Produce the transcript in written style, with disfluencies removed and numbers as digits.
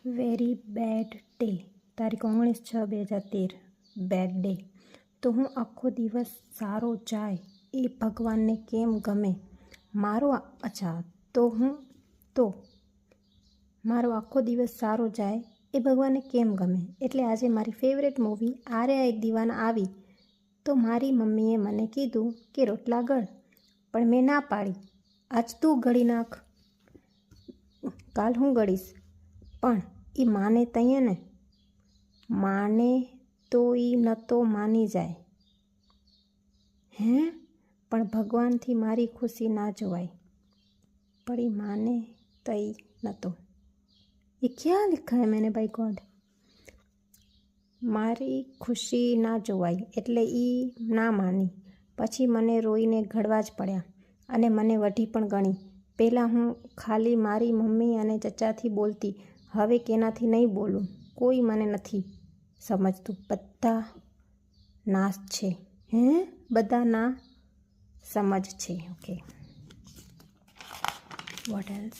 Very bad day. તારીખ 19/6/2013. Bad day. તો હું આખો દિવસ સારો જાય એ ભગવાનને કેમ ગમે? મારો મારો આખો દિવસ સારો જાય એ ભગવાનને કેમ ગમે? એટલે આજે મારી ફેવરેટ મૂવી આર્યા એક દીવાના આવી તો મારી મમ્મીએ મને કીધું કે રોટલા ગળ, પણ મેં ના પાડી. આજ તું ગળી નાખ, કાલ હું ગળીશ. પણ એ માને તઈએ ને, માને તો એ ન તો માની જાય. પણ ભગવાનથી મારી ખુશી ના જોવાય, પણ એ माने तई न तो. ये क्या लिखा है मैंने भाई गॉड? મારી ખુશી ના જોવાય એટલે એ ના માની. પછી મને રોઈને ઘડવા જ પડ્યા અને મને વઢી પણ ગણી. પહેલાં હું ખાલી મારી મમ્મી અને ચચાથી બોલતી, હવે કેનાથી નહીં બોલું. કોઈ મને નથી સમજતું. બધા નાશ છે. બધા ના સમજ છે. Okay, vote else?